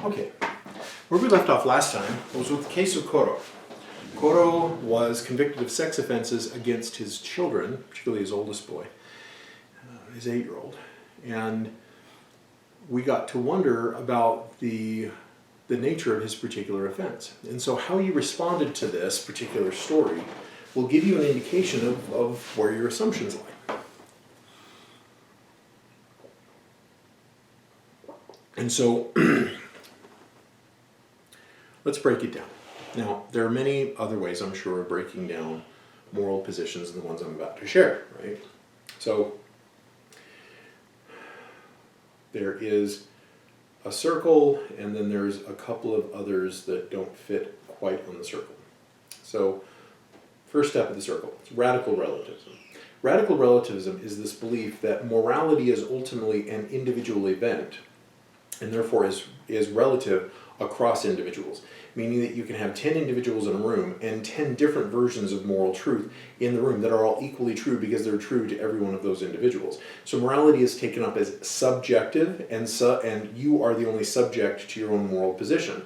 Okay, where we left off last time was with the case of Koro. Koro was convicted of sex offenses against his children, particularly his oldest boy, his 8-year-old, and we got to wonder about the nature of his particular offense. And so how you responded to this particular story will give you an indication of where your assumptions lie. And so let's break it down. Now, there are many other ways, I'm sure, of breaking down moral positions than the ones I'm about to share, right? So there is a circle, and then there's a couple of others that don't fit quite on the circle. So first step of the circle, it's radical relativism. Radical relativism is this belief that morality is ultimately an individual event, and therefore is relative across individuals, meaning that you can have 10 individuals in a room and 10 different versions of moral truth in the room that are all equally true because they're true to every one of those individuals. So morality is taken up as subjective, and you are the only subject to your own moral position.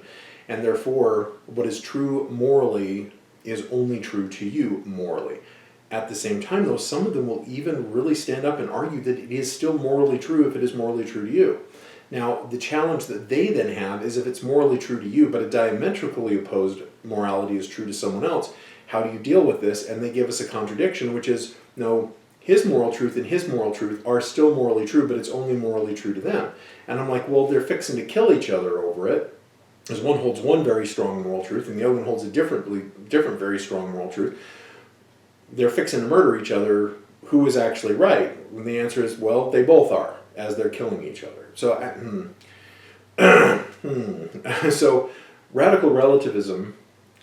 And therefore, what is true morally is only true to you morally. At the same time, though, some of them will even really stand up and argue that it is still morally true if it is morally true to you. Now, the challenge that they then have is if it's morally true to you, but a diametrically opposed morality is true to someone else, how do you deal with this? And they give us a contradiction, which is, no, his moral truth and his moral truth are still morally true, but it's only morally true to them. And I'm like, well, they're fixing to kill each other over it, because one holds one very strong moral truth, and the other one holds a different very strong moral truth. They're fixing to murder each other. Who is actually right? And the answer is, well, they both are, as they're killing each other. So, so radical relativism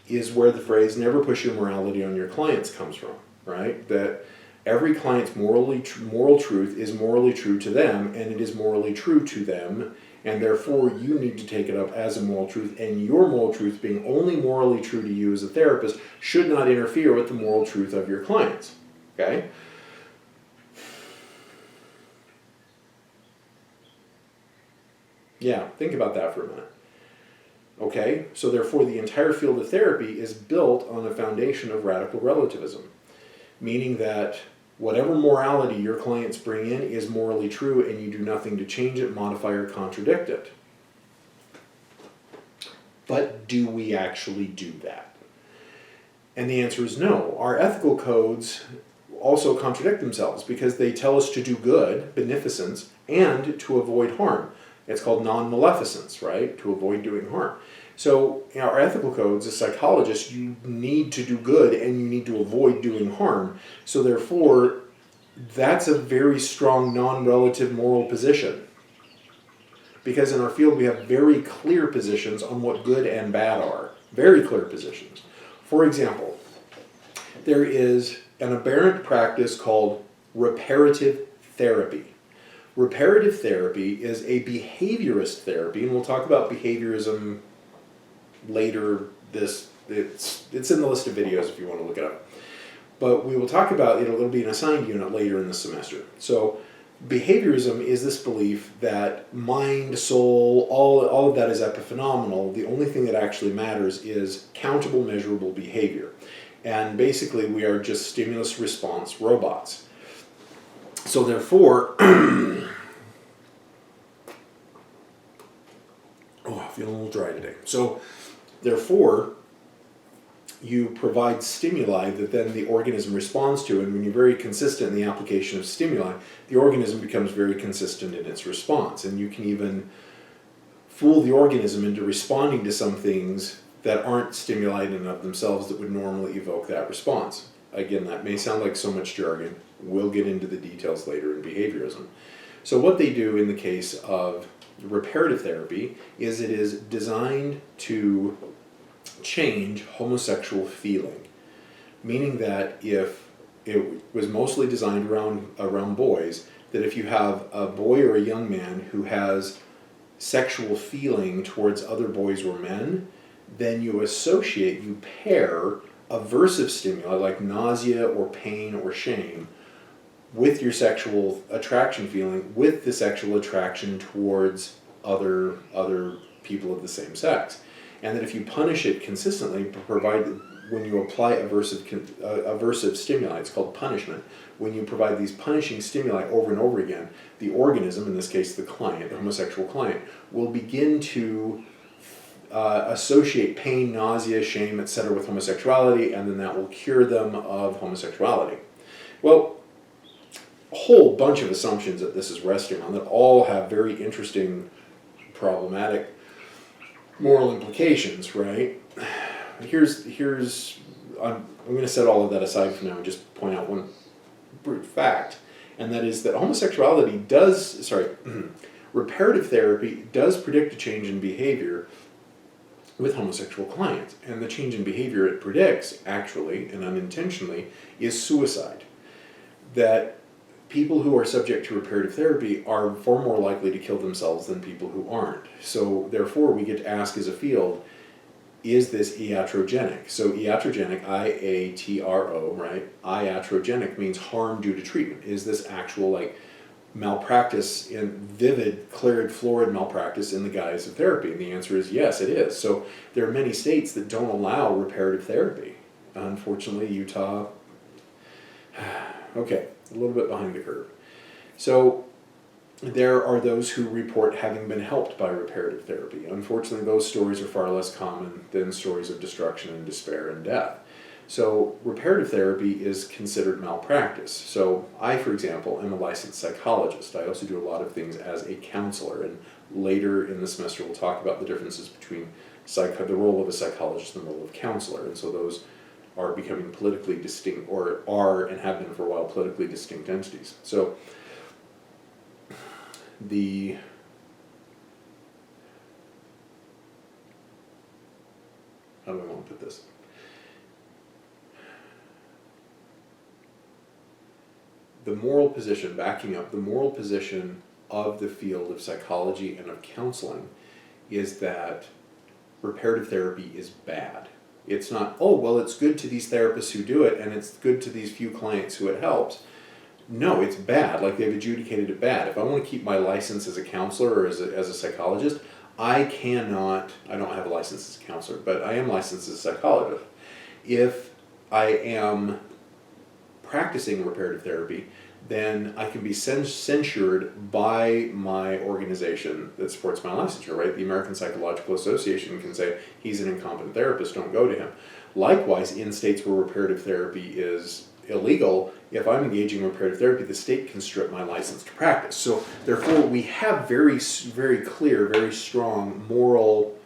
is where the phrase "never push your morality on your clients" comes from, right? That every client's moral truth is morally true to them, and it is morally true to them, and therefore you need to take it up as a moral truth, and your moral truth, being only morally true to you as a therapist, should not interfere with the moral truth of your clients, okay? Yeah, think about that for a minute. Okay, so therefore the entire field of therapy is built on a foundation of radical relativism, meaning that whatever morality your clients bring in is morally true and you do nothing to change it, modify, or contradict it. But do we actually do that? And the answer is no. Our ethical codes also contradict themselves because they tell us to do good, beneficence, and to avoid harm. It's called non-maleficence, right? To avoid doing harm. So in our ethical codes, as psychologists, you need to do good and you need to avoid doing harm. So therefore, that's a very strong non-relative moral position. Because in our field, we have very clear positions on what good and bad are. Very clear positions. For example, there is an aberrant practice called reparative therapy. Reparative therapy is a behaviorist therapy, and we'll talk about behaviorism later. It's in the list of videos if you want to look it up. But we will talk about it, it'll be an assigned unit later in the semester. So behaviorism is this belief that mind, soul, all of that is epiphenomenal. The only thing that actually matters is countable, measurable behavior. And basically we are just stimulus response robots. So therefore, oh, I'm feeling a little dry today. So therefore, you provide stimuli that then the organism responds to, and when you're very consistent in the application of stimuli, the organism becomes very consistent in its response, and you can even fool the organism into responding to some things that aren't stimuli in and of themselves that would normally evoke that response. Again, that may sound like so much jargon. We'll get into the details later in behaviorism. So what they do in the case of reparative therapy is it is designed to change homosexual feeling, meaning that if it was mostly designed around boys, that if you have a boy or a young man who has sexual feeling towards other boys or men, then you pair aversive stimuli like nausea or pain or shame with your sexual attraction feeling, with the sexual attraction towards other people of the same sex. And that if you punish it consistently, when you apply aversive stimuli, it's called punishment, when you provide these punishing stimuli over and over again, the organism, in this case the client, the homosexual client, will begin to associate pain, nausea, shame, etc. with homosexuality, and then that will cure them of homosexuality. Well, a whole bunch of assumptions that this is resting on that all have very interesting, problematic moral implications, right? I'm going to set all of that aside for now and just point out one brute fact, and that is that reparative therapy does predict a change in behavior with homosexual clients, and the change in behavior it predicts, actually and unintentionally, is suicide. That people who are subject to reparative therapy are far more likely to kill themselves than people who aren't. So therefore we get to ask as a field, is this iatrogenic? So iatrogenic, I-A-T-R-O, right? Iatrogenic means harm due to treatment. Is this actual malpractice, in vivid, florid malpractice in the guise of therapy? And the answer is yes, it is. So there are many states that don't allow reparative therapy. Unfortunately, Utah, okay, a little bit behind the curve. So there are those who report having been helped by reparative therapy. Unfortunately, those stories are far less common than stories of destruction and despair and death. So reparative therapy is considered malpractice. So I, for example, am a licensed psychologist. I also do a lot of things as a counselor, and later in the semester we'll talk about the differences between the role of a psychologist and the role of counselor. And so those are becoming politically distinct, or are and have been for a while politically distinct entities. So how do I want to put this? The moral position, backing up, the moral position of the field of psychology and of counseling is that reparative therapy is bad. It's not, oh, well, it's good to these therapists who do it, and it's good to these few clients who it helps. No, it's bad. Like, they've adjudicated it bad. If I want to keep my license as a counselor or as a psychologist, I don't have a license as a counselor, but I am licensed as a psychologist. If I am practicing reparative therapy, then I can be censured by my organization that supports my licensure, right? The American Psychological Association can say, he's an incompetent therapist, don't go to him. Likewise, in states where reparative therapy is illegal, if I'm engaging in reparative therapy, the state can strip my license to practice. So therefore, we have very, very clear, very strong moral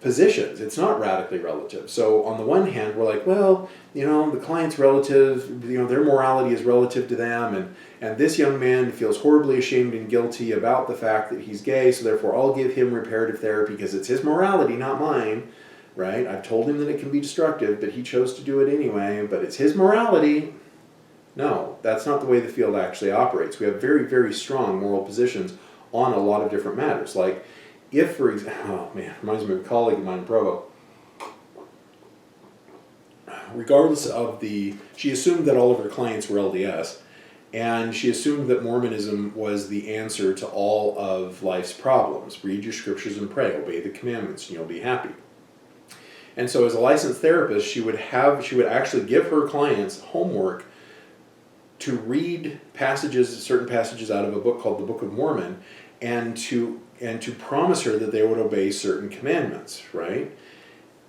positions. It's not radically relative. So on the one hand, we're like, well, the client's relative, their morality is relative to them, and this young man feels horribly ashamed and guilty about the fact that he's gay, so therefore I'll give him reparative therapy because it's his morality, not mine, right? I've told him that it can be destructive, but he chose to do it anyway, but it's his morality. No, that's not the way the field actually operates. We have very, very strong moral positions on a lot of different matters. Like, if, for example, reminds me of a colleague of mine in Provo. Regardless of she assumed that all of her clients were LDS, and she assumed that Mormonism was the answer to all of life's problems. Read your scriptures and pray, obey the commandments, and you'll be happy. And so as a licensed therapist, she would actually give her clients homework to read certain passages out of a book called the Book of Mormon, and to promise her that they would obey certain commandments, right?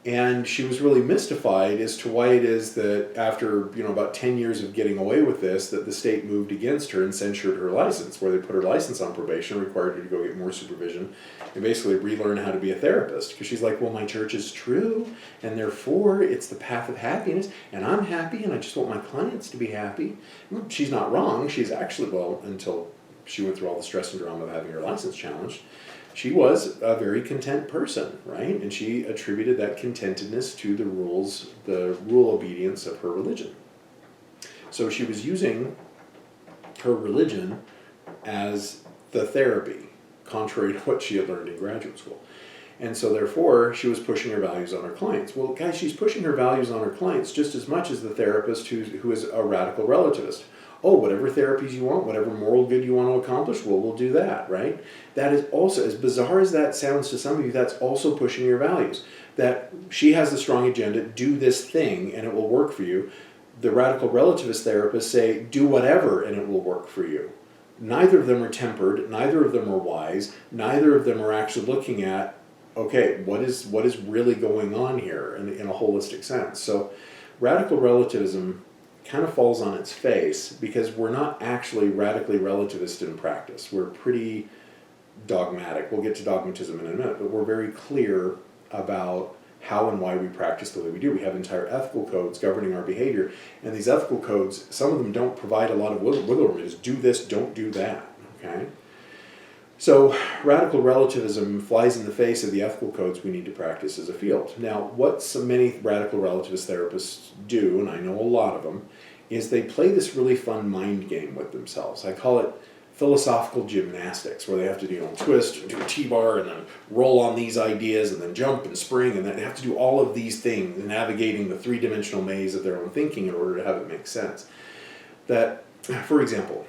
And she was really mystified as to why it is that after about 10 years of getting away with this, that the state moved against her and censured her license, where they put her license on probation, required her to go get more supervision, and basically relearn how to be a therapist. Because she's like, well, my church is true, and therefore it's the path of happiness, and I'm happy, and I just want my clients to be happy. Well, she's not wrong. She's actually, well, until she went through all the stress and drama of having her license challenged, she was a very content person, right? And she attributed that contentedness to the rule obedience of her religion. So she was using her religion as the therapy, contrary to what she had learned in graduate school. And so therefore, she was pushing her values on her clients. Well, guys, she's pushing her values on her clients just as much as the therapist who is a radical relativist. oh, whatever therapies you want, whatever moral good you want to accomplish, well, we'll do that, right? That is also, as bizarre as that sounds to some of you, that's also pushing your values. That she has the strong agenda, do this thing and it will work for you. The radical relativist therapists say, do whatever and it will work for you. Neither of them are tempered, neither of them are wise, neither of them are actually looking at, okay, what is really going on here in a holistic sense. So radical relativism kind of falls on its face because we're not actually radically relativist in practice. We're pretty dogmatic. We'll get to dogmatism in a minute, but we're very clear about how and why we practice the way we do. We have entire ethical codes governing our behavior, and these ethical codes, some of them don't provide a lot of wiggle room. It's do this, don't do that, okay? So radical relativism flies in the face of the ethical codes we need to practice as a field. Now, what so many radical relativist therapists do, and I know a lot of them, is they play this really fun mind game with themselves. I call it philosophical gymnastics, where they have to twist and do a T-bar and then roll on these ideas and then jump and spring and then have to do all of these things, navigating the three-dimensional maze of their own thinking in order to have it make sense. That, for example,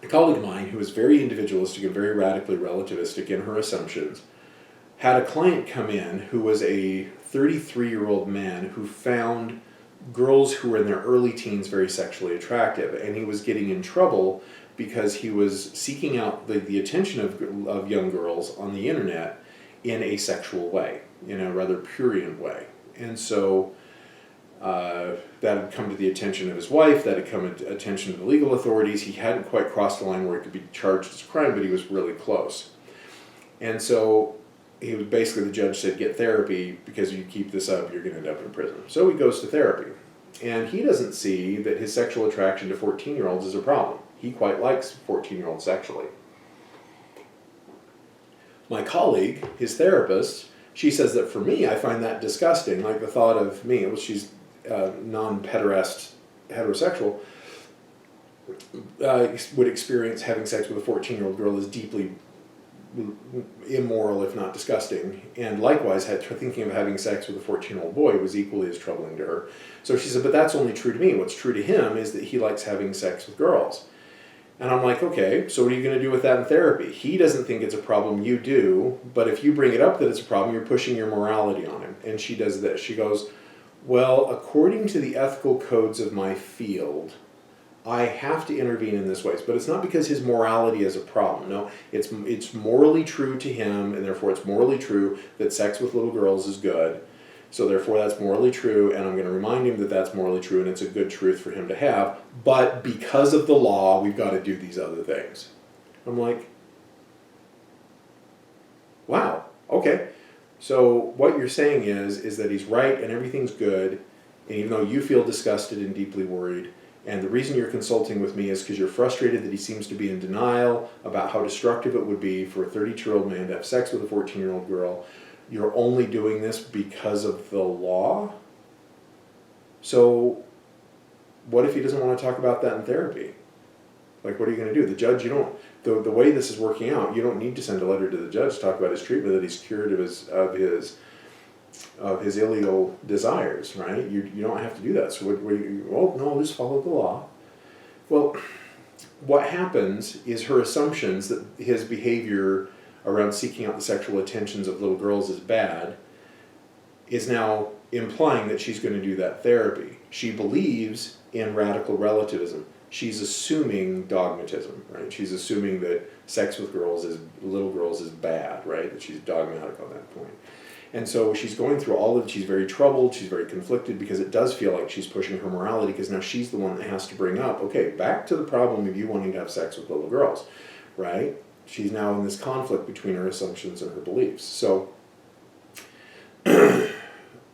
a colleague of mine who is very individualistic and very radically relativistic in her assumptions had a client come in who was a 33-year-old man who found girls who were in their early teens very sexually attractive, and he was getting in trouble because he was seeking out the attention of young girls on the internet in a sexual way, in a rather prurient way. And so that had come to the attention of his wife, that had come to attention of the legal authorities. He hadn't quite crossed the line where it could be charged as a crime, but he was really close. And so the judge said, get therapy, because if you keep this up, you're going to end up in prison. So he goes to therapy. And he doesn't see that his sexual attraction to 14-year-olds is a problem. He quite likes 14-year-olds sexually. My colleague, his therapist, she says that for me, I find that disgusting, like the thought of me, she's non-pederast heterosexual, would experience having sex with a 14-year-old girl as deeply immoral, if not disgusting, and likewise thinking of having sex with a 14-year-old boy was equally as troubling to her. So she said, but that's only true to me. What's true to him is that he likes having sex with girls. And I'm like, okay, so what are you going to do with that in therapy? He doesn't think it's a problem, you do, but if you bring it up that it's a problem, you're pushing your morality on him. And she does this. She goes, well, according to the ethical codes of my field, I have to intervene in this way. But it's not because his morality is a problem. No, it's morally true to him, and therefore it's morally true that sex with little girls is good. So therefore that's morally true, and I'm going to remind him that that's morally true, and it's a good truth for him to have. But because of the law, we've got to do these other things. I'm like, wow, okay. So what you're saying is that he's right and everything's good, and even though you feel disgusted and deeply worried, and the reason you're consulting with me is because you're frustrated that he seems to be in denial about how destructive it would be for a 32-year-old man to have sex with a 14-year-old girl. You're only doing this because of the law? So what if he doesn't want to talk about that in therapy? Like, what are you going to do? The judge, the way this is working out, you don't need to send a letter to the judge to talk about his treatment, that he's cured of his illegal desires, right? You don't have to do that. So no, just follow the law. Well, what happens is her assumptions that his behavior around seeking out the sexual attentions of little girls is bad is now implying that she's going to do that therapy. She believes in radical relativism. She's assuming dogmatism, right? She's assuming that sex with little girls is bad, right? That she's dogmatic on that point. And so she's going through all of it. She's very troubled. She's very conflicted because it does feel like she's pushing her morality, because now she's the one that has to bring up, okay, back to the problem of you wanting to have sex with little girls, right? She's now in this conflict between her assumptions and her beliefs. So there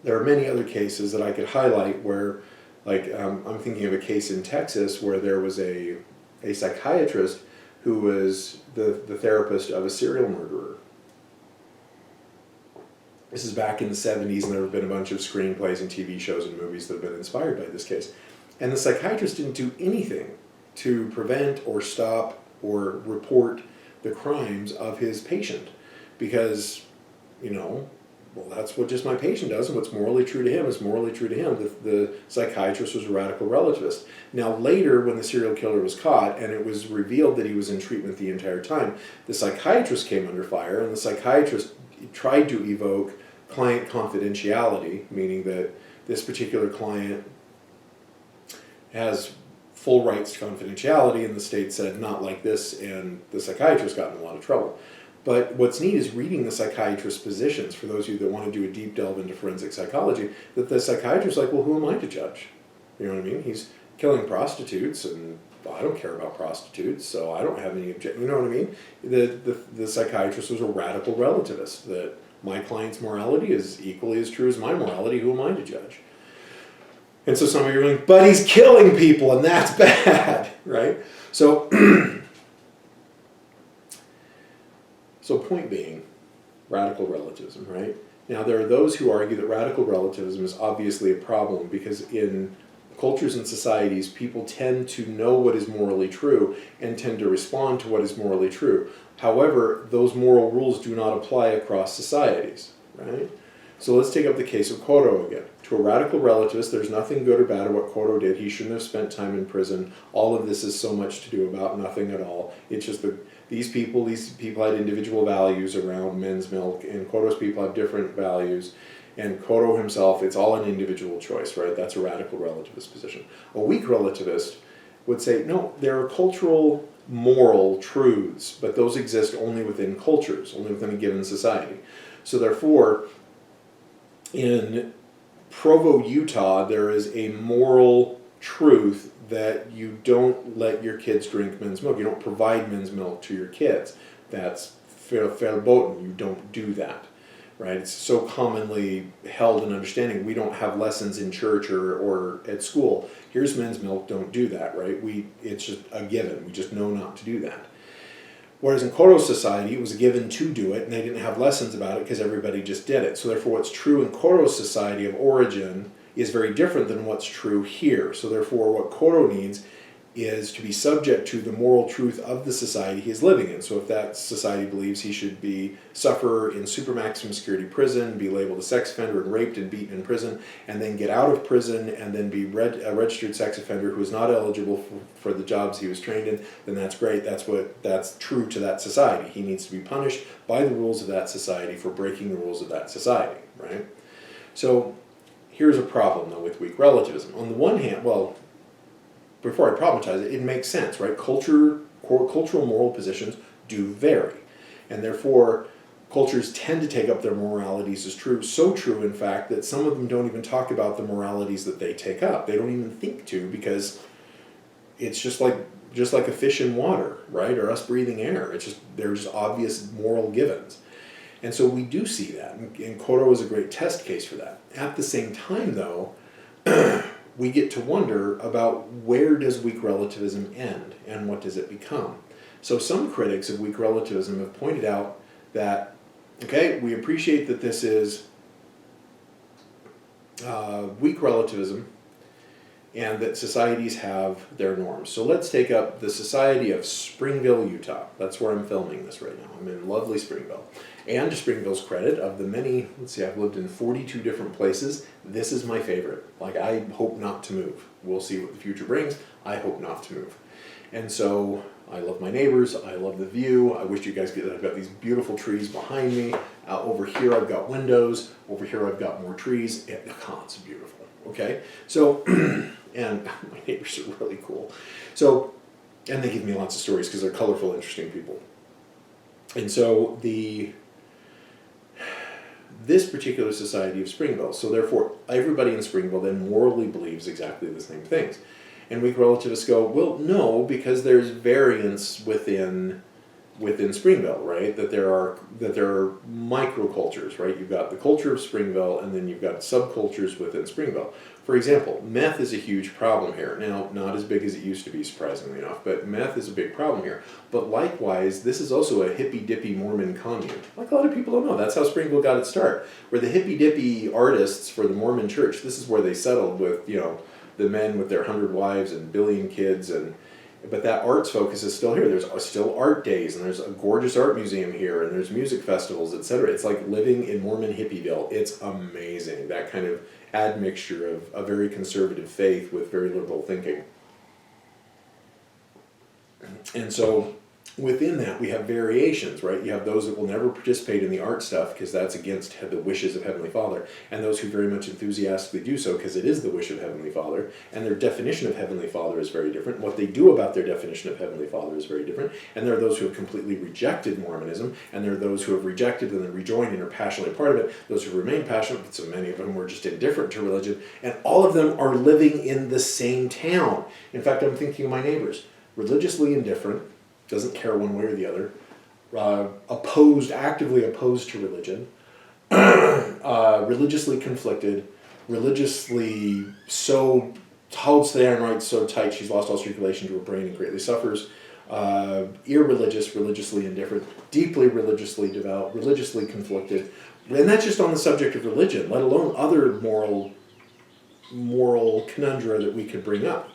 are many other cases that I could highlight where, like, I'm thinking of a case in Texas where there was a psychiatrist who was the therapist of a serial murderer. This is back in the 70s, and there have been a bunch of screenplays and TV shows and movies that have been inspired by this case. And the psychiatrist didn't do anything to prevent or stop or report the crimes of his patient because, well, that's what just my patient does, and what's morally true to him is morally true to him. The psychiatrist was a radical relativist. Now, later, when the serial killer was caught and it was revealed that he was in treatment the entire time, the psychiatrist came under fire, and the psychiatrist tried to evoke client confidentiality, meaning that this particular client has full rights to confidentiality, and the state said, not like this, and the psychiatrist got in a lot of trouble. But what's neat is reading the psychiatrist's positions, for those of you that want to do a deep delve into forensic psychology, that the psychiatrist's like, well, who am I to judge? You know what I mean? He's killing prostitutes, and I don't care about prostitutes, so I don't have any objection. You know what I mean? The psychiatrist was a radical relativist, that my client's morality is equally as true as my morality, who am I to judge? And so some of you are going, but he's killing people, and that's bad, right? So, so point being, radical relativism, right? Now, there are those who argue that radical relativism is obviously a problem because in cultures and societies, people tend to know what is morally true and tend to respond to what is morally true. However, those moral rules do not apply across societies, right? So let's take up the case of Coro again. To a radical relativist, there's nothing good or bad about what Coro did. He shouldn't have spent time in prison. All of this is so much to do about nothing at all. It's just that these people had individual values around men's milk, and Coro's people have different values. And Coro himself, it's all an individual choice, right? That's a radical relativist position. A weak relativist would say, no, there are cultural, moral truths, but those exist only within cultures, only within a given society. So therefore, in Provo, Utah, there is a moral truth that you don't let your kids drink men's milk. You don't provide men's milk to your kids. That's verboten. You don't do that, right? It's so commonly held in understanding. We don't have lessons in church or at school. Here's men's milk. Don't do that, right? It's just a given. We just know not to do that. Whereas in Coro's society, it was a given to do it, and they didn't have lessons about it because everybody just did it. So therefore, what's true in Coro's society of origin is very different than what's true here. So therefore, what Coro needs is to be subject to the moral truth of the society he is living in. So if that society believes he should suffer in super maximum security prison, be labeled a sex offender and raped and beaten in prison, and then get out of prison and then be a registered sex offender who is not eligible for the jobs he was trained in, then that's great. That's true to that society. He needs to be punished by the rules of that society for breaking the rules of that society, right? So here's a problem, though, with weak relativism. On the one hand, well, before I problematize it, it makes sense, right? Cultural moral positions do vary. And therefore, cultures tend to take up their moralities as true. So true, in fact, that some of them don't even talk about the moralities that they take up. They don't even think to, because it's just like a fish in water, right? Or us breathing air. They're just obvious moral givens. And so we do see that. And Coro is a great test case for that. At the same time, though, we get to wonder about where does weak relativism end and what does it become. So some critics of weak relativism have pointed out that, okay, we appreciate that this is weak relativism and that societies have their norms. So let's take up the society of Springville, Utah. That's where I'm filming this right now. I'm in lovely Springville. And to Springville's credit, of the many, I've lived in 42 different places, this is my favorite. Like, I hope not to move. We'll see what the future brings. I hope not to move. And so I love my neighbors. I love the view. I wish you guys could. I've got these beautiful trees behind me. Over here I've got windows. Over here I've got more trees. It's beautiful. Okay? So, and my neighbors are really cool. So, and they give me lots of stories because they're colorful, interesting people. And so this particular society of Springville, so therefore everybody in Springville then morally believes exactly the same things. And weak relativists go, well, no, because there's variance within Springville, right? That there are microcultures, right? You've got the culture of Springville, and then you've got subcultures within Springville. For example, meth is a huge problem here. Now, not as big as it used to be, surprisingly enough, but meth is a big problem here. But likewise, this is also a hippy-dippy Mormon commune. Like a lot of people don't know, that's how Springville got its start. Where the hippy-dippy artists for the Mormon church, this is where they settled with, the men with their 100 wives and billion kids, and But that arts focus is still here. There's still art days, and there's a gorgeous art museum here, and there's music festivals, etc. It's like living in Mormon Hippieville. It's amazing, that kind of admixture of a very conservative faith with very liberal thinking. And so within that, we have variations, right? You have those that will never participate in the art stuff because that's against the wishes of Heavenly Father, and those who very much enthusiastically do so because it is the wish of Heavenly Father, and their definition of Heavenly Father is very different. What they do about their definition of Heavenly Father is very different. And there are those who have completely rejected Mormonism, and there are those who have rejected and then rejoined and are passionately part of it, those who remain passionate, but so many of them were just indifferent to religion, and all of them are living in the same town. In fact, I'm thinking of my neighbors. Religiously indifferent, doesn't care one way or the other, actively opposed to religion, religiously conflicted, religiously so holds the iron right so tight she's lost all circulation to her brain and greatly suffers, irreligious, religiously indifferent, deeply religiously devout, religiously conflicted, and that's just on the subject of religion, let alone other moral conundra that we could bring up.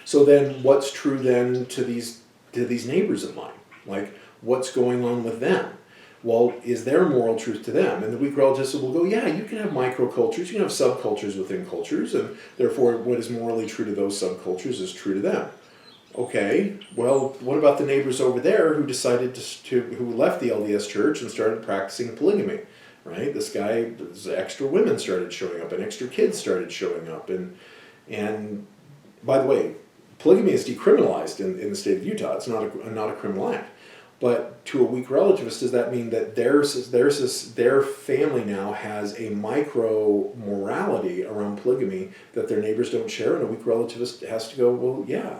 So then what's true then to these neighbors of mine? Like, what's going on with them? Well, is there moral truth to them? And the weak relativists will go, yeah, you can have microcultures, you can have subcultures within cultures, and therefore what is morally true to those subcultures is true to them. Okay, well, what about the neighbors over there who decided who left the LDS church and started practicing polygamy, right? Extra women started showing up, and extra kids started showing up, and by the way, polygamy is decriminalized in the state of Utah. It's not a criminal act. But to a weak relativist, does that mean that their family now has a micro morality around polygamy that their neighbors don't share? And a weak relativist has to go, well, yeah.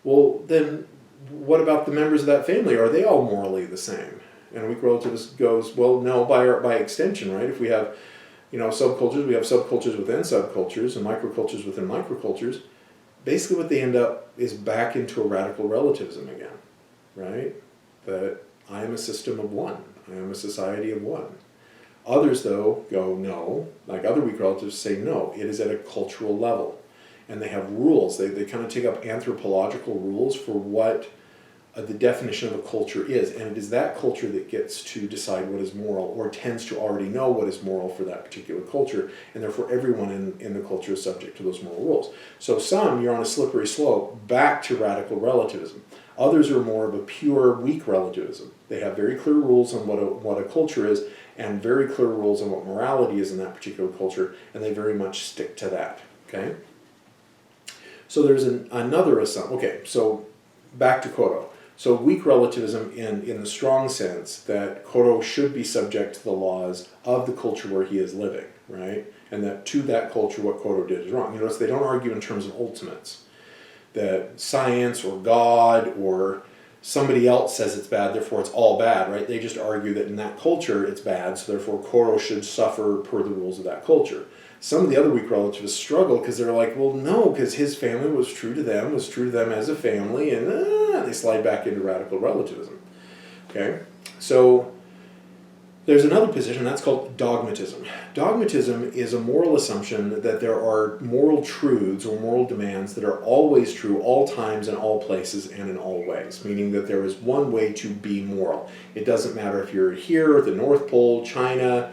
Well, then what about the members of that family? Are they all morally the same? And a weak relativist goes, well, no, by extension, right? If we have, subcultures, we have subcultures within subcultures and microcultures within microcultures. Basically what they end up is back into a radical relativism again, right? That I am a system of one. I am a society of one. Others, though, go no. Like other weak relatives say no. It is at a cultural level. And they have rules. They kind of take up anthropological rules for what the definition of a culture is. And it is that culture that gets to decide what is moral, or tends to already know what is moral for that particular culture. And therefore everyone in the culture is subject to those moral rules. So some, you're on a slippery slope back to radical relativism. Others are more of a pure weak relativism. They have very clear rules on what a culture is, and very clear rules on what morality is in that particular culture, and they very much stick to that. Okay? So there's another assumption. Okay, so back to Kodo. So weak relativism in the strong sense that Kodo should be subject to the laws of the culture where he is living, right? And that to that culture what Kodo did is wrong. Notice they don't argue in terms of ultimates. That science or God or somebody else says it's bad, therefore it's all bad, right? They just argue that in that culture it's bad, so therefore Kodo should suffer per the rules of that culture. Some of the other weak relativists struggle because they're like, well, no, because his family was true to them as a family, and they slide back into radical relativism. Okay? So there's another position, that's called dogmatism. Dogmatism is a moral assumption that there are moral truths or moral demands that are always true, all times and all places and in all ways, meaning that there is one way to be moral. It doesn't matter if you're here, the North Pole, China,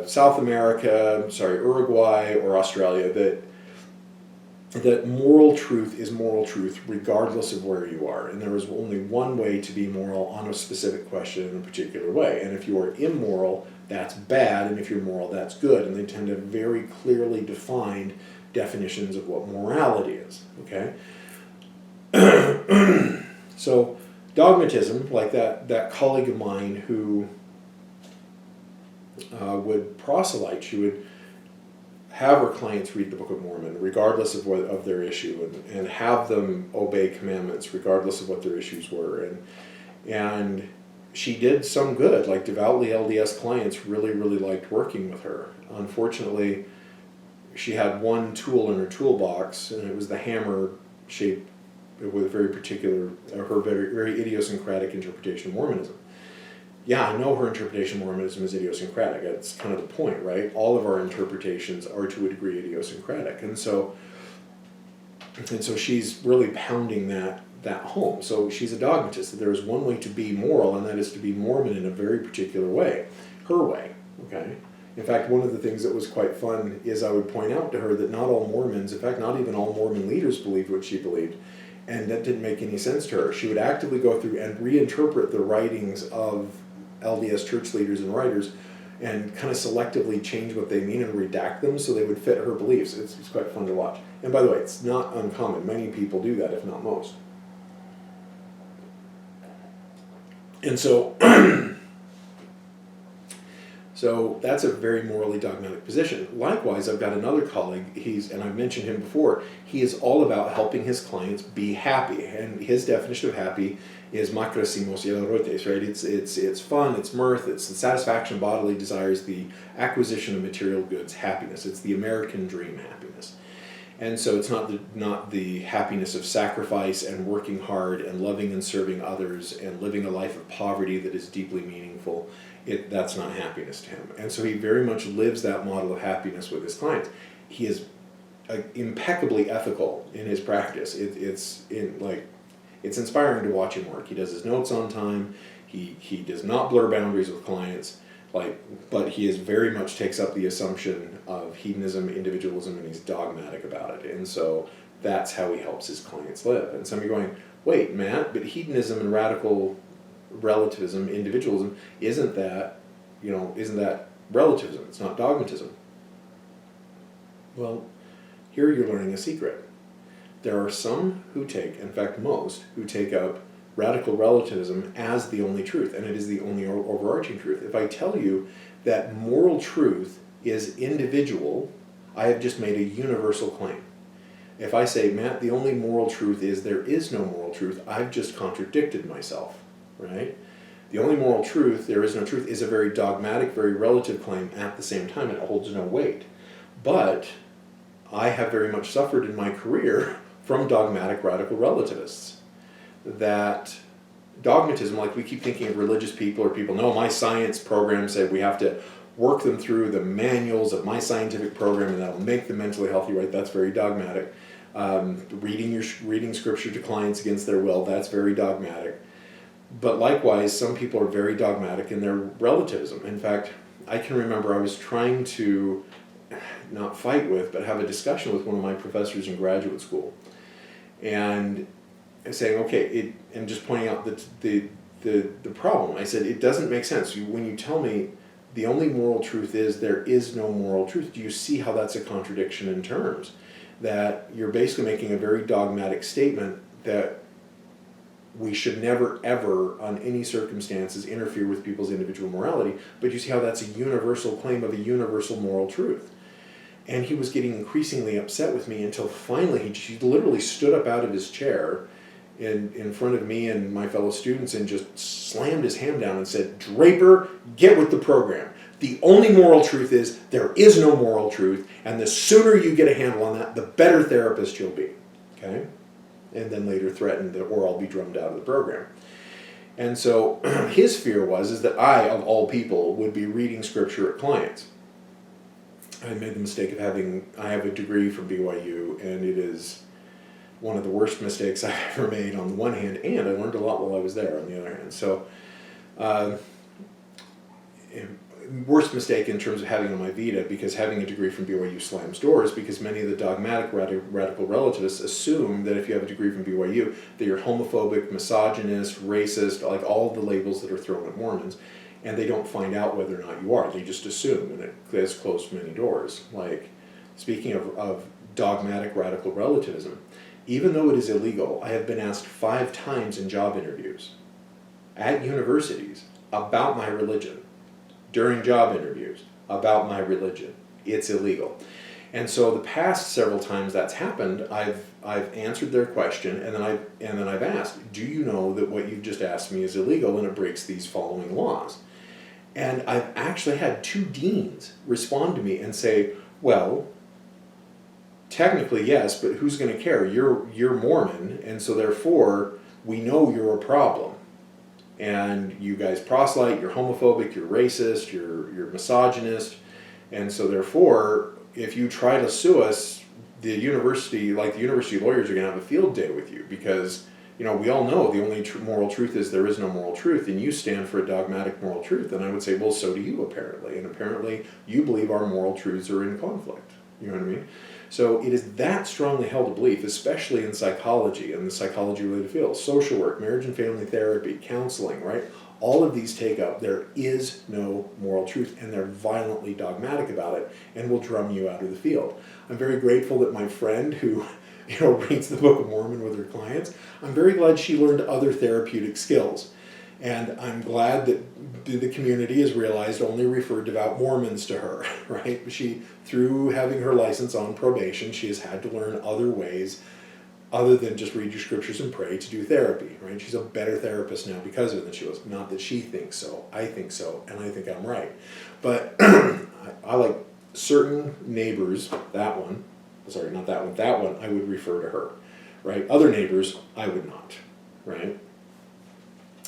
South America, Uruguay, or Australia, that moral truth is moral truth regardless of where you are. And there is only one way to be moral on a specific question in a particular way. And if you are immoral, that's bad, and if you're moral, that's good. And they tend to have very clearly defined definitions of what morality is. Okay? So dogmatism, like that colleague of mine who would proselyte, she would have her clients read the Book of Mormon regardless of their issue, and have them obey commandments regardless of what their issues were. And she did some good, like devoutly LDS clients really, really liked working with her. Unfortunately, she had one tool in her toolbox, and it was the hammer shape with very particular, her very, very idiosyncratic interpretation of Mormonism. Yeah, I know her interpretation of Mormonism is idiosyncratic. That's kind of the point, right? All of our interpretations are to a degree idiosyncratic. And so And so she's really pounding that home. So she's a dogmatist, that there is one way to be moral, and that is to be Mormon in a very particular way, her way, okay? In fact, one of the things that was quite fun is I would point out to her that not all Mormons, in fact, not even all Mormon leaders believed what she believed, and that didn't make any sense to her. She would actively go through and reinterpret the writings of LDS church leaders and writers and kind of selectively change what they mean and redact them so they would fit her beliefs. It's quite fun to watch. And by the way, it's not uncommon. Many people do that, if not most. And so, so that's a very morally dogmatic position. Likewise, I've got another colleague, and I've mentioned him before, he is all about helping his clients be happy. And his definition of happy is makrosimos erotes, right? It's fun, it's mirth, it's the satisfaction of bodily desires, the acquisition of material goods, happiness. It's the American dream happiness. And so it's not the happiness of sacrifice and working hard and loving and serving others and living a life of poverty that is deeply meaningful. That's not happiness to him. And so he very much lives that model of happiness with his clients. He is impeccably ethical in his practice. It's inspiring to watch him work. He does his notes on time. He does not blur boundaries with clients. But he is very much takes up the assumption of hedonism, individualism, and he's dogmatic about it. And so that's how he helps his clients live. And some of you are going, wait, Matt, but hedonism and radical relativism, individualism, isn't that relativism? It's not dogmatism. Well, here you're learning a secret. There are some who take, in fact most, who take up radical relativism as the only truth, and it is the only overarching truth. If I tell you that moral truth is individual, I have just made a universal claim. If I say, Matt, the only moral truth is there is no moral truth, I've just contradicted myself, right? The only moral truth, there is no truth, is a very dogmatic, very relative claim at the same time. It holds no weight. But I have very much suffered in my career from dogmatic radical relativists. That dogmatism, like we keep thinking of religious people or people, no, my science program said we have to work them through the manuals of my scientific program and that'll make them mentally healthy, right? That's very dogmatic. Reading scripture to clients against their will, that's very dogmatic. But likewise, some people are very dogmatic in their relativism. In fact, I can remember I was trying to not fight with, but have a discussion with one of my professors in graduate school. And saying, okay, and just pointing out the problem. I said, it doesn't make sense. When you tell me the only moral truth is there is no moral truth, do you see how that's a contradiction in terms? That you're basically making a very dogmatic statement that we should never, ever, on any circumstances, interfere with people's individual morality, but you see how that's a universal claim of a universal moral truth. And he was getting increasingly upset with me until finally he literally stood up out of his chair in front of me and my fellow students and just slammed his hand down and said, Draper, get with the program. The only moral truth is there is no moral truth, and the sooner you get a handle on that, the better therapist you'll be. Okay? And then later threatened that, or I'll be drummed out of the program. And so his fear is that I, of all people, would be reading scripture at clients. I made the mistake of I have a degree from BYU, and it is one of the worst mistakes I've ever made on the one hand, and I learned a lot while I was there on the other hand. So, worst mistake in terms of having on my vita, because having a degree from BYU slams doors, because many of the dogmatic radical relativists assume that if you have a degree from BYU, that you're homophobic, misogynist, racist, like all of the labels that are thrown at Mormons, and they don't find out whether or not you are. They just assume, and it has closed many doors. Like, speaking of dogmatic radical relativism, even though it is illegal, I have been asked 5 times in job interviews at universities about my religion, during job interviews about my religion. It's illegal. And so the past several times that's happened, I've answered their question, and then I've asked, do you know that what you've just asked me is illegal and it breaks these following laws? And I've actually had 2 deans respond to me and say, well, technically yes, but who's going to care? You're Mormon, and so therefore we know you're a problem. And you guys proselyte, you're homophobic, you're racist, you're misogynist, and so therefore if you try to sue us, the university lawyers are going to have a field day with you because, we all know the only moral truth is there is no moral truth, and you stand for a dogmatic moral truth. And I would say, well, so do you apparently. And apparently you believe our moral truths are in conflict. You know what I mean? So it is that strongly held a belief, especially in psychology and the psychology-related fields, social work, marriage and family therapy, counseling, right? All of these take up, there is no moral truth, and they're violently dogmatic about it and will drum you out of the field. I'm very grateful that my friend who reads the Book of Mormon with her clients, I'm very glad she learned other therapeutic skills. And I'm glad that the community has realized only referred devout Mormons to her, right? She, through having her license on probation, she has had to learn other ways other than just read your scriptures and pray to do therapy, right? She's a better therapist now because of it than she was. Not that she thinks so, I think so, and I think I'm right. But I like certain neighbors, that one, I would refer to her, right? Other neighbors, I would not, right?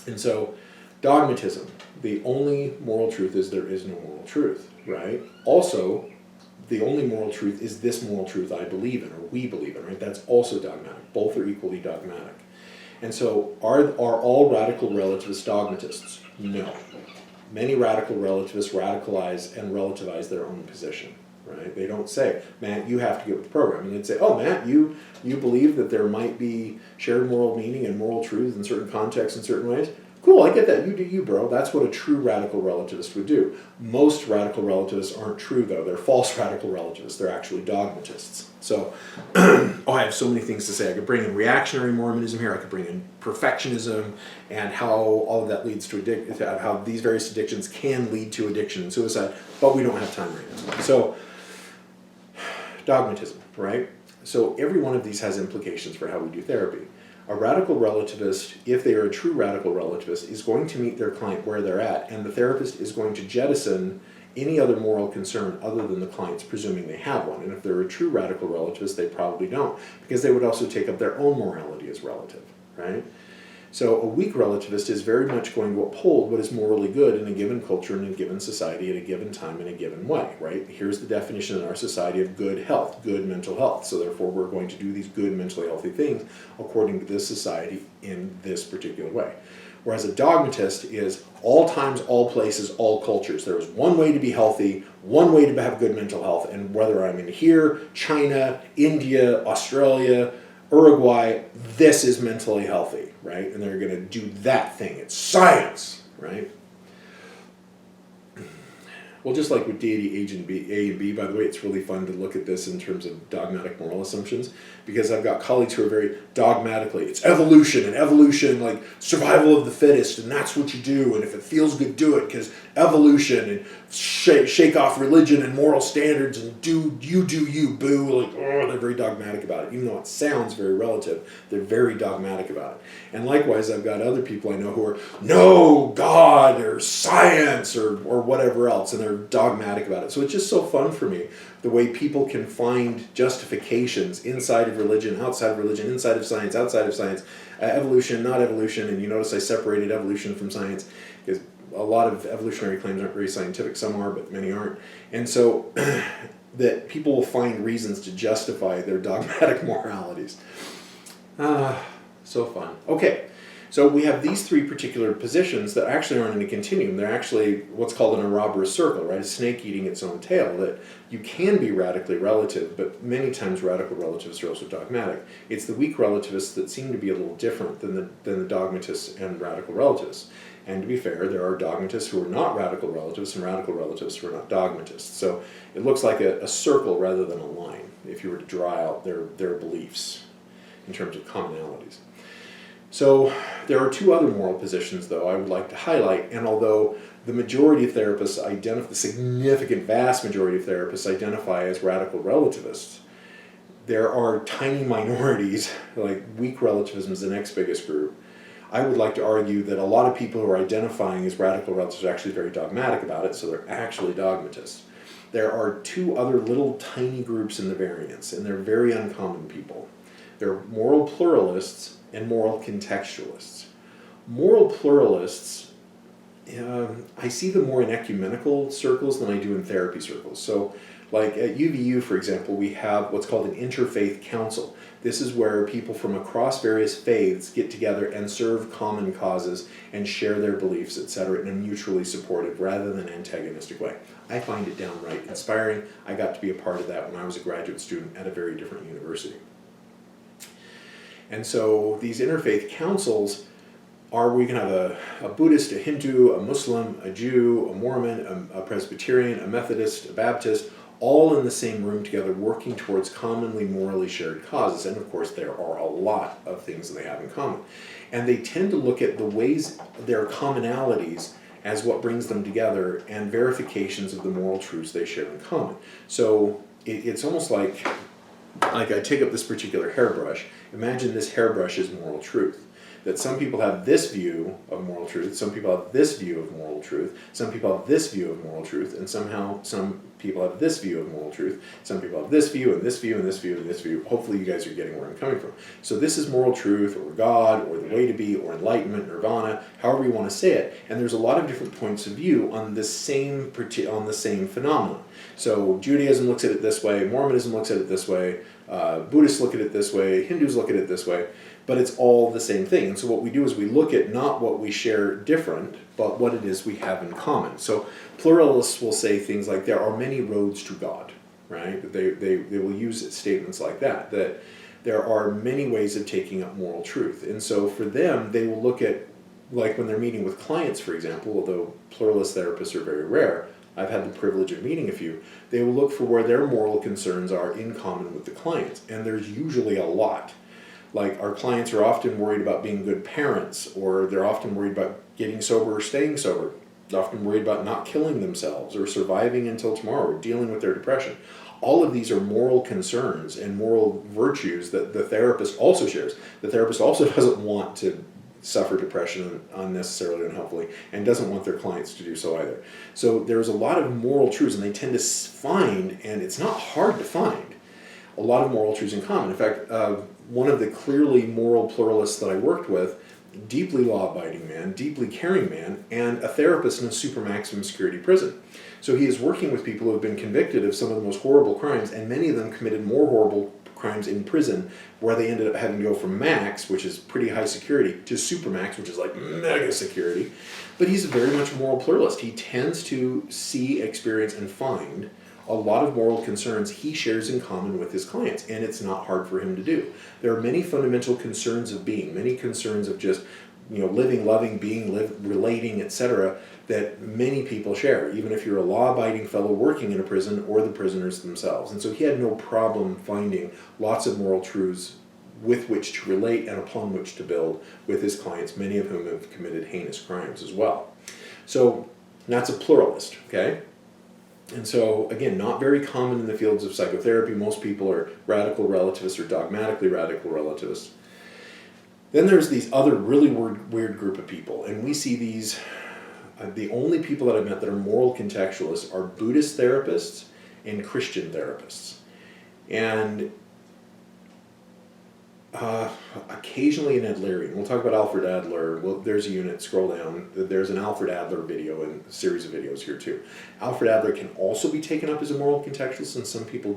And so, dogmatism, the only moral truth is there is no moral truth, right? Also, the only moral truth is this moral truth I believe in, or we believe in, right? That's also dogmatic. Both are equally dogmatic. And so, are all radical relativists dogmatists? No. Many radical relativists radicalize and relativize their own position, right? They don't say, Matt, you have to get with the program. And they'd say, oh, Matt, you believe that there might be shared moral meaning and moral truth in certain contexts in certain ways? Cool, I get that. You do you, bro. That's what a true radical relativist would do. Most radical relativists aren't true, though. They're false radical relativists. They're actually dogmatists. So, I have so many things to say. I could bring in reactionary Mormonism here. I could bring in perfectionism and how all of that leads to how these various addictions can lead to addiction and suicide, but we don't have time right now. So, dogmatism, right? So every one of these has implications for how we do therapy. A radical relativist, if they are a true radical relativist, is going to meet their client where they're at, and the therapist is going to jettison any other moral concern other than the client's presuming they have one. And if they're a true radical relativist, they probably don't, because they would also take up their own morality as relative, right? So a weak relativist is very much going to uphold what is morally good in a given culture, in a given society, at a given time, in a given way, right? Here's the definition in our society of good health, good mental health. So therefore we're going to do these good mentally healthy things according to this society in this particular way. Whereas a dogmatist is all times, all places, all cultures. There is one way to be healthy, one way to have good mental health, and whether I'm in here, China, India, Australia, Uruguay, this is mentally healthy, right? And they're going to do that thing. It's science, right? Well, just like with deity A and B, by the way, it's really fun to look at this in terms of dogmatic moral assumptions, because I've got colleagues who are very dogmatically, it's evolution, and evolution, like survival of the fittest, and that's what you do, and if it feels good, do it, because evolution, and shake off religion and moral standards, and do you, boo, like, oh, they're very dogmatic about it. Even though it sounds very relative, they're very dogmatic about it. And likewise, I've got other people I know who are, no, God, or science, or whatever else, and they're dogmatic about it. So it's just so fun for me, the way people can find justifications inside of religion, outside of religion, inside of science, outside of science, evolution, not evolution, and you notice I separated evolution from science, because a lot of evolutionary claims aren't very scientific, some are, but many aren't. And so that people will find reasons to justify their dogmatic moralities. So fun. Okay, so we have these three particular positions that actually aren't in a continuum. They're actually what's called an Ouroboros circle, right? A snake eating its own tail, that you can be radically relative, but many times radical relativists are also dogmatic. It's the weak relativists that seem to be a little different than the dogmatists and radical relativists. And to be fair, there are dogmatists who are not radical relativists and radical relativists who are not dogmatists. So it looks like a circle rather than a line, if you were to draw out their beliefs in terms of commonalities. So there are two other moral positions, though, I would like to highlight, and although the majority of therapists the significant vast majority of therapists identify as radical relativists, there are tiny minorities, like weak relativism is the next biggest group. I would like to argue that a lot of people who are identifying as radical relativists are actually very dogmatic about it, so they're actually dogmatists. There are two other little tiny groups in the variance, and they're very uncommon people. They're moral pluralists and moral contextualists. Moral pluralists I see them more in ecumenical circles than I do in therapy circles. So, like at UVU, for example, we have what's called an interfaith council. This is where people from across various faiths get together and serve common causes and share their beliefs, etc., in a mutually supportive rather than antagonistic way. I find it downright inspiring. I got to be a part of that when I was a graduate student at a very different university. And so these interfaith councils we can have a Buddhist, a Hindu, a Muslim, a Jew, a Mormon, a Presbyterian, a Methodist, a Baptist, all in the same room together working towards commonly morally shared causes. And of course there are a lot of things that they have in common. And they tend to look at the ways, their commonalities, as what brings them together and verifications of the moral truths they share in common. So it's almost like I take up this particular hairbrush. Imagine this hairbrush is moral truth. That some people have this view of moral truth, some people have this view of moral truth, some people have this view of moral truth, and somehow some people have this view of moral truth, some people have this view and this view and this view and this view. Hopefully you guys are getting where I'm coming from. So this is moral truth, or God, or the way to be, or enlightenment, nirvana, however you want to say it. And there's a lot of different points of view on the same phenomenon. So Judaism looks at it this way, Mormonism looks at it this way, Buddhists look at it this way, Hindus look at it this way. But it's all the same thing. And so what we do is we look at not what we share different, but what it is we have in common. So pluralists will say things like, there are many roads to God, right? They will use statements like that there are many ways of taking up moral truth. And so for them, they will look at, like when they're meeting with clients, for example, although pluralist therapists are very rare, I've had the privilege of meeting a few, they will look for where their moral concerns are in common with the clients. And there's usually a lot. Like our clients are often worried about being good parents, or they're often worried about getting sober or staying sober. They're often worried about not killing themselves or surviving until tomorrow or dealing with their depression. All of these are moral concerns and moral virtues that the therapist also shares. The therapist also doesn't want to suffer depression unnecessarily, unhelpfully, and doesn't want their clients to do so either. So there's a lot of moral truths, and they tend to find, and it's not hard to find, a lot of moral truths in common. In fact, one of the clearly moral pluralists that I worked with, deeply law-abiding man, deeply caring man, and a therapist in a super maximum security prison. So he is working with people who have been convicted of some of the most horrible crimes, and many of them committed more horrible crimes in prison, where they ended up having to go from max, which is pretty high security, to super max, which is like mega security. But he's very much a moral pluralist. He tends to see, experience, and find a lot of moral concerns he shares in common with his clients, and it's not hard for him to do. There are many fundamental concerns of being, many concerns of just, living, loving, being, relating, etc., that many people share, even if you're a law-abiding fellow working in a prison or the prisoners themselves. And so he had no problem finding lots of moral truths with which to relate and upon which to build with his clients, many of whom have committed heinous crimes as well. So that's a pluralist, okay? And so, again, not very common in the fields of psychotherapy. Most people are radical relativists or dogmatically radical relativists. Then there's these other really weird group of people, and we see these, the only people that I've met that are moral contextualists are Buddhist therapists and Christian therapists. And occasionally an Adlerian. We'll talk about Alfred Adler. Well, there's a unit, scroll down. There's an Alfred Adler video and a series of videos here too. Alfred Adler can also be taken up as a moral contextualist, and some people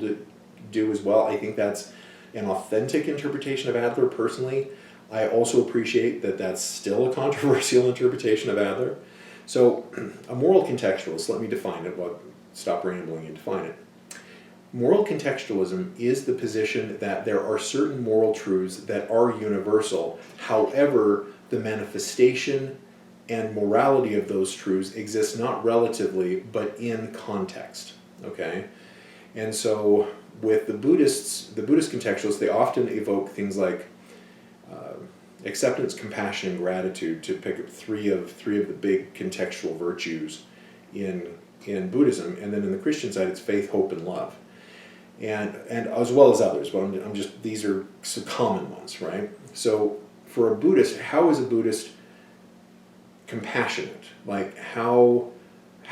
do as well. I think that's an authentic interpretation of Adler personally. I also appreciate that that's still a controversial interpretation of Adler. So a moral contextualist, let me define it. Well, stop rambling and define it. Moral contextualism is the position that there are certain moral truths that are universal. However, the manifestation and morality of those truths exists not relatively, but in context. Okay? And so with the Buddhist contextualists, they often evoke things like acceptance, compassion, and gratitude, to pick up three of the big contextual virtues in Buddhism. And then in the Christian side, it's faith, hope, and love. And as well as others, but I'm just, these are some common ones, right? So for a Buddhist, how is a Buddhist compassionate? Like how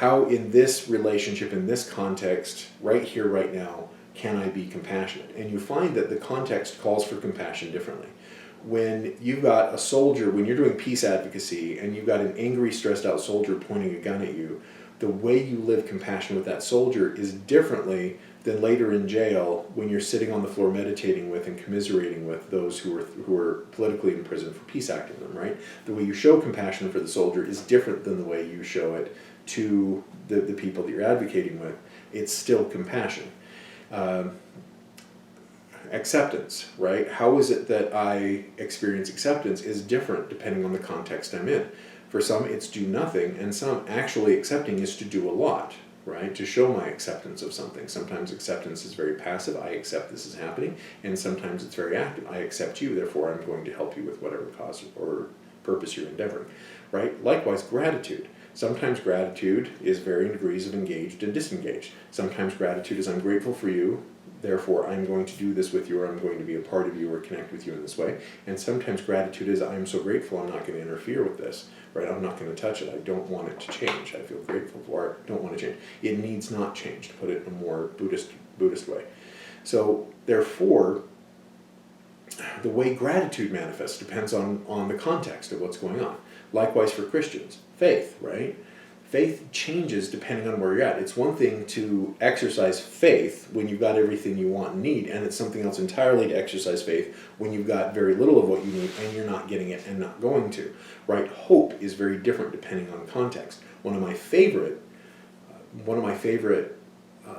in this relationship, in this context, right here, right now, can I be compassionate? And you find that the context calls for compassion differently. when you've got a soldier, when you're doing peace advocacy and you've got an angry, stressed out soldier pointing a gun at you, the way you live compassion with that soldier is differently than later in jail when you're sitting on the floor meditating with and commiserating with those who are politically imprisoned for peace acting them, right? The way you show compassion for the soldier is different than the way you show it to the people that you're advocating with. It's still compassion. Acceptance, right? How is it that I experience acceptance is different depending on the context I'm in. For some, it's do nothing, and some actually accepting is to do a lot, right? To show my acceptance of something. Sometimes acceptance is very passive, I accept this is happening, and sometimes it's very active. I accept you, therefore I'm going to help you with whatever cause or purpose you're endeavoring, right? Likewise, gratitude. Sometimes gratitude is varying degrees of engaged and disengaged. Sometimes gratitude is I'm grateful for you, therefore I'm going to do this with you, or I'm going to be a part of you or connect with you in this way. And sometimes gratitude is I'm so grateful I'm not going to interfere with this, right? I'm not going to touch it. I don't want it to change. I feel grateful for it. Don't want to change. It needs not change, to put it in a more Buddhist way. So therefore, the way gratitude manifests depends on the context of what's going on. Likewise for Christians, faith, right? Faith changes depending on where you're at. It's one thing to exercise faith when you've got everything you want and need, and it's something else entirely to exercise faith when you've got very little of what you need and you're not getting it and not going to, right? Hope is very different depending on context. One of my favorite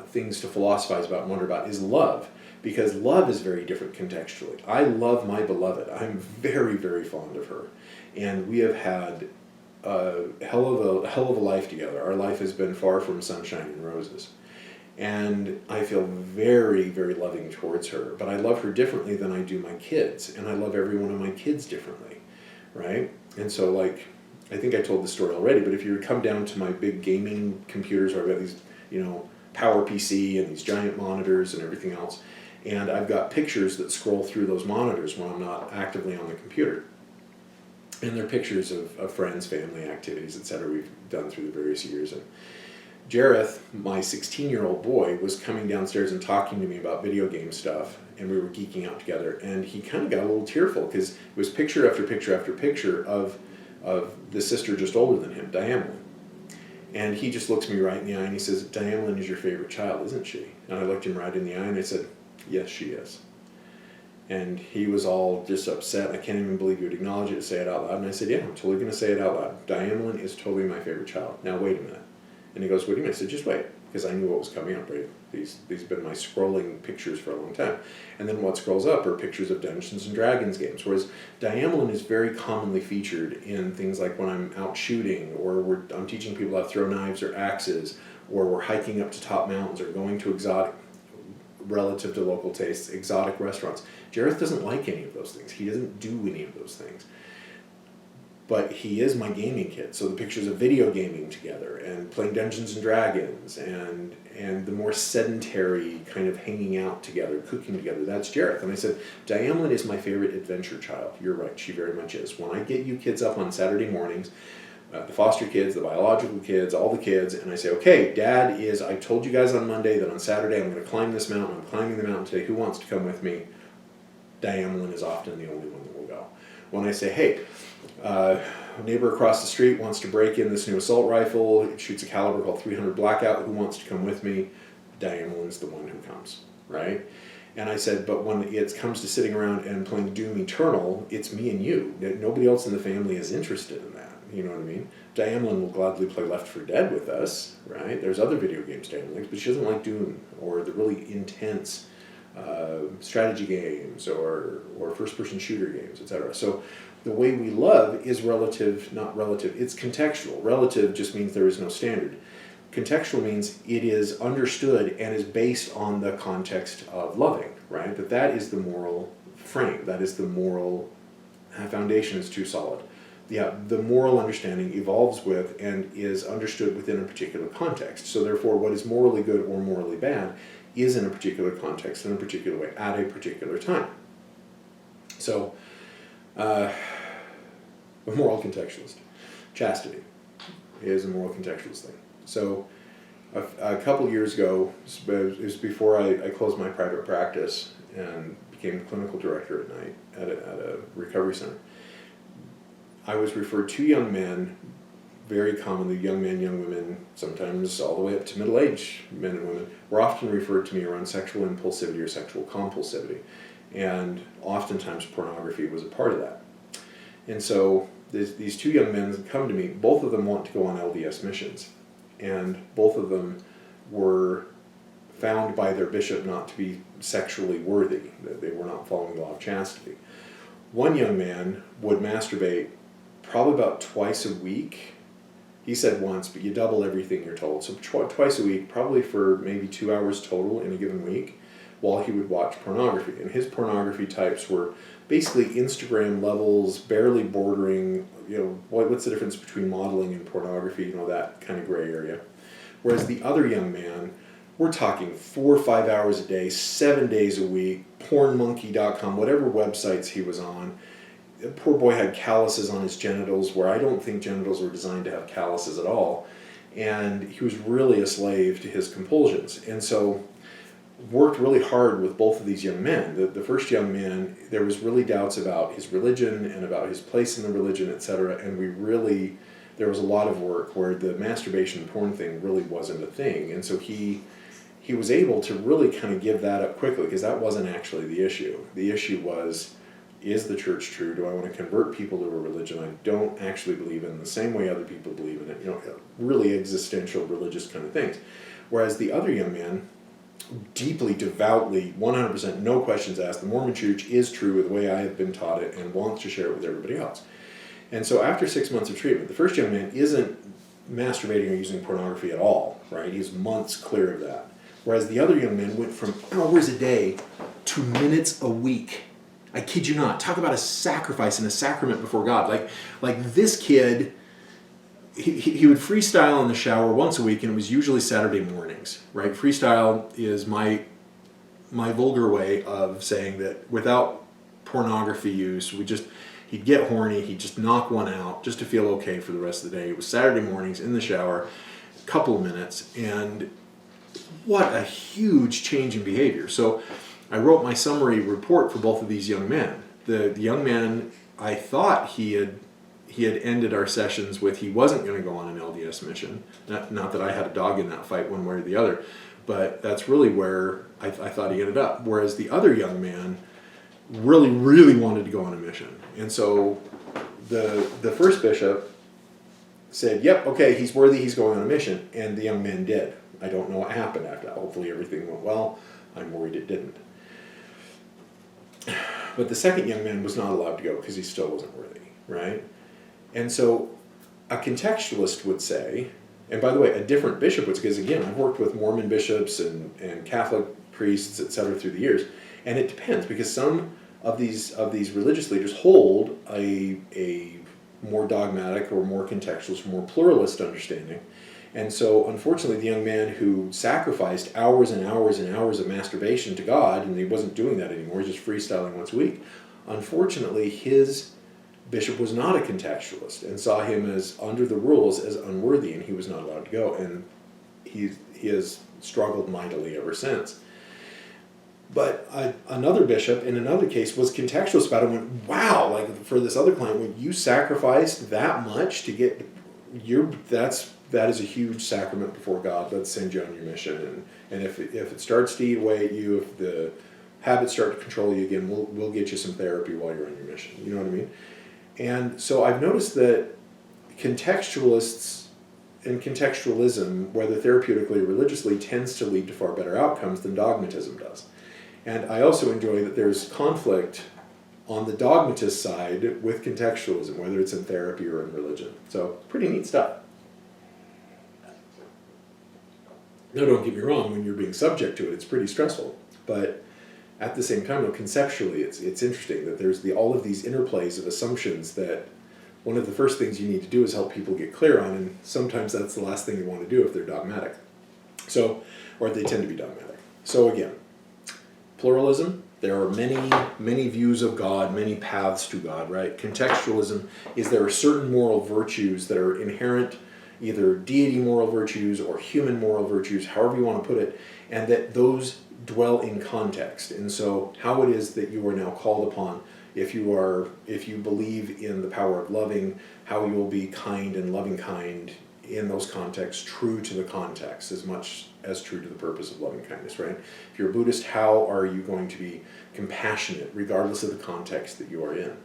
things to philosophize about and wonder about is love, because love is very different contextually. I love my beloved. I'm very, very fond of her, and we have had a hell of a life together. Our life has been far from sunshine and roses. And I feel very, very loving towards her. But I love her differently than I do my kids. And I love every one of my kids differently, right? And so, like, I think I told this story already, but if you come down to my big gaming computers where I've got these, Power PC and these giant monitors and everything else, and I've got pictures that scroll through those monitors when I'm not actively on the computer. And they're pictures of friends, family, activities, etc. we've done through the various years. And Jareth, my 16-year-old boy, was coming downstairs and talking to me about video game stuff, and we were geeking out together. And he kind of got a little tearful because it was picture after picture after picture of the sister just older than him, Diamond. And he just looks me right in the eye and he says, "Diamond is your favorite child, isn't she?" And I looked him right in the eye and I said, "Yes, she is." And he was all just upset. I can't even believe you would acknowledge it to say it out loud. And I said, "Yeah, I'm totally going to say it out loud. Diamond is totally my favorite child. Now wait a minute." And he goes, "What do you mean?" I said, "Just wait," because I knew what was coming up, right? These have been my scrolling pictures for a long time. And then what scrolls up are pictures of Dungeons and Dragons games. Whereas Diamond is very commonly featured in things like when I'm out shooting, or I'm teaching people how to throw knives or axes, or we're hiking up to top mountains, or going to exotic, relative to local tastes, exotic restaurants. Jareth doesn't like any of those things. He doesn't do any of those things. But he is my gaming kid. So the pictures of video gaming together and playing Dungeons and Dragons and the more sedentary kind of hanging out together, cooking together, that's Jareth. And I said, Diamond is my favorite adventure child. You're right, she very much is. When I get you kids up on Saturday mornings, the foster kids, the biological kids, all the kids, and I say, "Okay, Dad I told you guys on Monday that on Saturday I'm going to climb this mountain. I'm climbing the mountain today. Who wants to come with me?" Diamond is often the only one that will go. When I say, "Hey, a neighbor across the street wants to break in this new assault rifle. It shoots a caliber called .300 Blackout. Who wants to come with me?" Diamond's the one who comes, right? And I said, but when it comes to sitting around and playing Doom Eternal, it's me and you. Nobody else in the family is interested in that. You know what I mean? Diamond will gladly play Left 4 Dead with us, right? There's other video games Diamond likes, but she doesn't like Doom or the really intense strategy games or first-person shooter games, etc. So the way we love is relative, not relative. It's contextual. Relative just means there is no standard. Contextual means it is understood and is based on the context of loving, right? That is the moral frame. That is the moral foundation is too solid. Yeah, the moral understanding evolves with and is understood within a particular context. So therefore, what is morally good or morally bad is in a particular context, in a particular way, at a particular time. So, a moral contextualist. Chastity is a moral contextualist thing. So, a couple years ago, it was before I closed my private practice and became clinical director at night at a recovery center, I was referred to young men, very commonly young men, young women, sometimes all the way up to middle-aged men and women, were often referred to me around sexual impulsivity or sexual compulsivity. And oftentimes pornography was a part of that. And so these two young men come to me, both of them want to go on LDS missions. And both of them were found by their bishop not to be sexually worthy, that they were not following the law of chastity. One young man would masturbate probably about twice a week. He said once, but you double everything you're told. So twice a week, probably for maybe 2 hours total in a given week, while he would watch pornography. And his pornography types were basically Instagram levels, barely bordering, what's the difference between modeling and pornography, that kind of gray area. Whereas the other young man, we're talking 4 or 5 hours a day, 7 days a week, pornmonkey.com, whatever websites he was on. The poor boy had calluses on his genitals, where I don't think genitals were designed to have calluses at all. And he was really a slave to his compulsions. And so worked really hard with both of these young men. The first young man, there was really doubts about his religion and about his place in the religion, etc. And there was a lot of work where the masturbation and porn thing really wasn't a thing. And so he was able to really kind of give that up quickly, because that wasn't actually the issue. The issue was, is the church true? Do I want to convert people to a religion I don't actually believe in the same way other people believe in it? Really existential religious kind of things. Whereas the other young man, deeply, devoutly, 100%, no questions asked, the Mormon church is true the way I have been taught it, and wants to share it with everybody else. And so after 6 months of treatment, the first young man isn't masturbating or using pornography at all, right? He's months clear of that. Whereas the other young man went from hours a day to minutes a week. I kid you not. Talk about a sacrifice and a sacrament before God. Like this kid, he would freestyle in the shower once a week, and it was usually Saturday mornings, right? Freestyle is my vulgar way of saying that without pornography use, he'd get horny, he'd just knock one out just to feel okay for the rest of the day. It was Saturday mornings in the shower, a couple of minutes, and what a huge change in behavior. So I wrote my summary report for both of these young men. The young man, I thought he had ended our sessions with, he wasn't going to go on an LDS mission. Not that I had a dog in that fight one way or the other, but that's really where I thought he ended up. Whereas the other young man really, really wanted to go on a mission. And so the first bishop said, yep, okay, he's worthy, he's going on a mission. And the young man did. I don't know what happened after that. Hopefully everything went well. I'm worried it didn't. But the second young man was not allowed to go because he still wasn't worthy, right? And so a contextualist would say, and by the way, a different bishop would say, because again, I've worked with Mormon bishops and Catholic priests, etc., through the years, and it depends, because some of these religious leaders hold a more dogmatic or more contextualist, more pluralist understanding. And so, unfortunately, the young man who sacrificed hours and hours and hours of masturbation to God, and he wasn't doing that anymore, just freestyling once a week, unfortunately, his bishop was not a contextualist and saw him as, under the rules, as unworthy, and he was not allowed to go. And he has struggled mightily ever since. But another bishop, in another case, was contextualist about it and went, wow, like for this other client, when you sacrificed that much to get that is a huge sacrament before God. Let's send you on your mission. And if it starts to eat away at you, if the habits start to control you again, we'll get you some therapy while you're on your mission. You know what I mean? And so I've noticed that contextualists and contextualism, whether therapeutically or religiously, tends to lead to far better outcomes than dogmatism does. And I also enjoy that there's conflict on the dogmatist side with contextualism, whether it's in therapy or in religion. So pretty neat stuff. Now, don't get me wrong, when you're being subject to it, it's pretty stressful. But at the same time, conceptually, it's interesting that there's all of these interplays of assumptions that one of the first things you need to do is help people get clear on, and sometimes that's the last thing you want to do if they're dogmatic. So, or they tend to be dogmatic. So again, pluralism, there are many views of God, many paths to God, right? Contextualism is there are certain moral virtues that are inherent, either deity moral virtues or human moral virtues, however you want to put it, and that those dwell in context. And so how it is that you are now called upon, if you believe in the power of loving, how you will be kind and loving kind in those contexts, true to the context as much as true to the purpose of loving kindness, right? If you're a Buddhist, how are you going to be compassionate regardless of the context that you are in?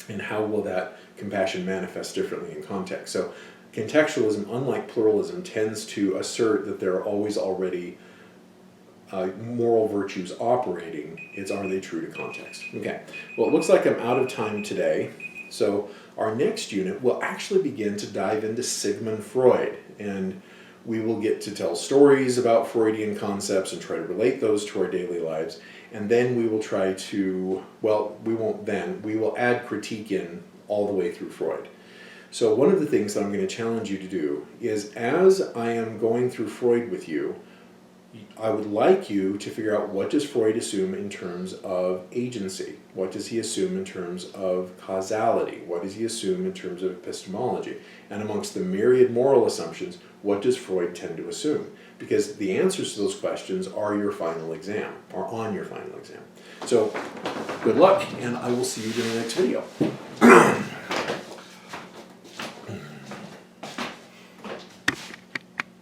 And how will that compassion manifest differently in context? So contextualism, unlike pluralism, tends to assert that there are always already moral virtues operating. It's, are they true to context? Okay, well, it looks like I'm out of time today. So our next unit will actually begin to dive into Sigmund Freud, and we will get to tell stories about Freudian concepts and try to relate those to our daily lives. And then we will try to, well, we won't then, we will add critique in all the way through Freud. So one of the things that I'm going to challenge you to do is, as I am going through Freud with you, I would like you to figure out, what does Freud assume in terms of agency? What does he assume in terms of causality? What does he assume in terms of epistemology? And amongst the myriad moral assumptions, what does Freud tend to assume? Because the answers to those questions are your final exam, are on your final exam. So good luck, and I will see you in the next video.